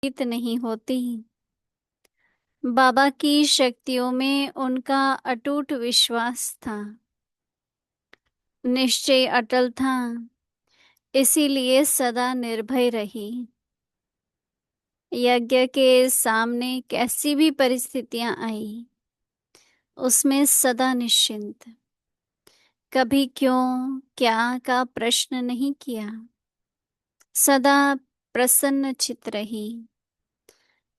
जीत नहीं होती। बाबा की शक्तियों में उनका अटूट विश्वास था, निश्चय अटल था, इसीलिए सदा निर्भय रही। यज्ञ के सामने कैसी भी परिस्थितियां आई, उसमें सदा निश्चिंत, कभी क्यों क्या का प्रश्न नहीं किया, सदा प्रसन्न चित रही।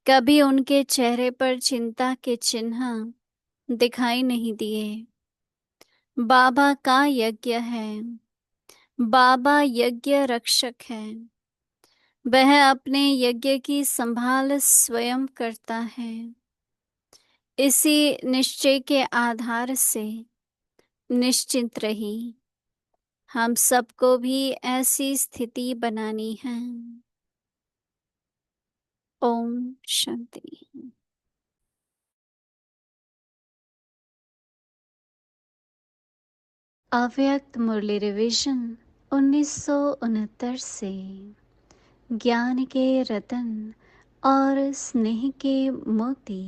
कभी उनके चेहरे पर चिंता के चिन्ह दिखाई नहीं दिए। बाबा का यज्ञ है, बाबा यज्ञ रक्षक है। वह अपने यज्ञ की संभाल स्वयं करता है। इसी निश्चय के आधार से निश्चिंत रही। हम सबको भी ऐसी स्थिति बनानी है। ओम शांति। अव्यक्त मुरली रिवीजन 1969 से। ज्ञान के रतन और स्नेह के मोती।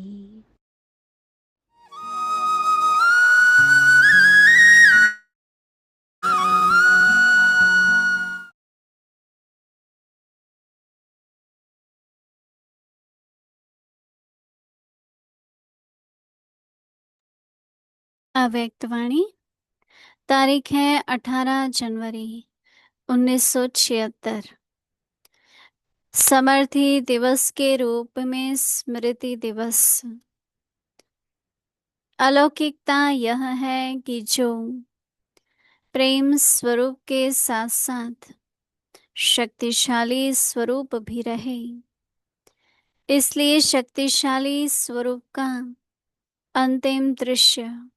अव्यक्त वाणी। तारीख है 18 जनवरी 1976। समर्थी दिवस के रूप में स्मृति दिवस। अलौकिकता यह है कि जो प्रेम स्वरूप के साथ साथ शक्तिशाली स्वरूप भी रहे, इसलिए शक्तिशाली स्वरूप का अंतिम दृश्य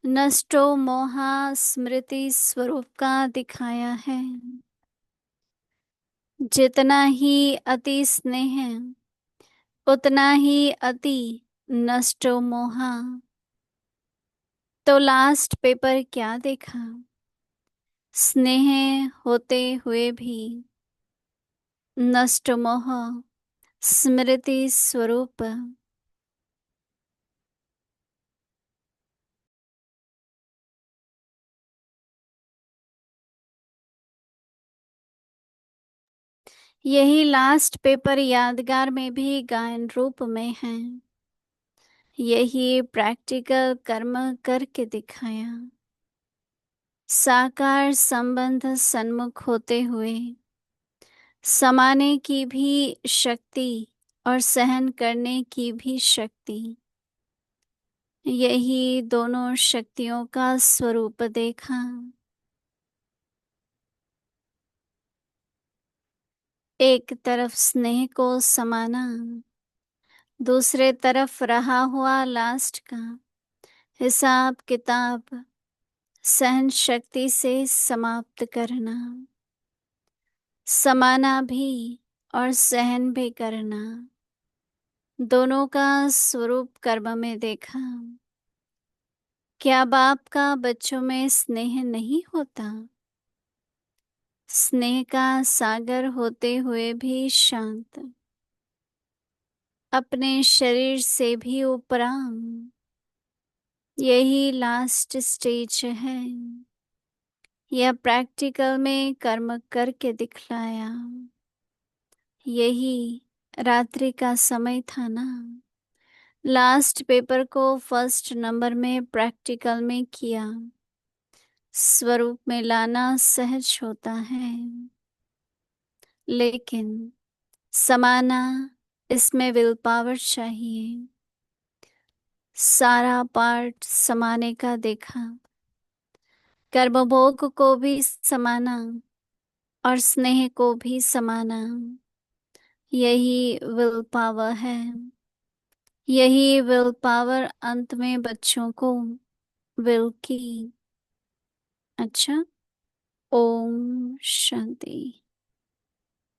नष्टो मोहा स्मृति स्वरूप का दिखाया है। जितना ही अति स्नेह उतना ही अति नष्टो मोहा। तो लास्ट पेपर क्या देखा? स्नेह होते हुए भी नष्ट मोह स्मृति स्वरूप। यही लास्ट पेपर यादगार में भी गायन रूप में है। यही प्रैक्टिकल कर्म करके दिखाया। साकार संबंध सन्मुख होते हुए समाने की भी शक्ति और सहन करने की भी शक्ति। यही दोनों शक्तियों का स्वरूप देखा। एक तरफ स्नेह को समाना, दूसरे तरफ रहा हुआ लास्ट का हिसाब किताब सहन शक्ति से समाप्त करना। समाना भी और सहन भी करना, दोनों का स्वरूप कर्म में देखा। क्या बाप का बच्चों में स्नेह नहीं होता? स्नेह का सागर होते हुए भी शांत, अपने शरीर से भी उपराम। यही लास्ट स्टेज है। यह प्रैक्टिकल में कर्म करके दिखलाया। यही रात्रि का समय था ना। लास्ट पेपर को फर्स्ट नंबर में प्रैक्टिकल में किया। स्वरूप में लाना सहज होता है, लेकिन समाना, इसमें विल पावर चाहिए। सारा पार्ट समाने का देखा। कर्मभोग को भी समाना और स्नेह को भी समाना। यही विल पावर है। यही विल पावर अंत में बच्चों को विल की। अच्छा, ओम शांति।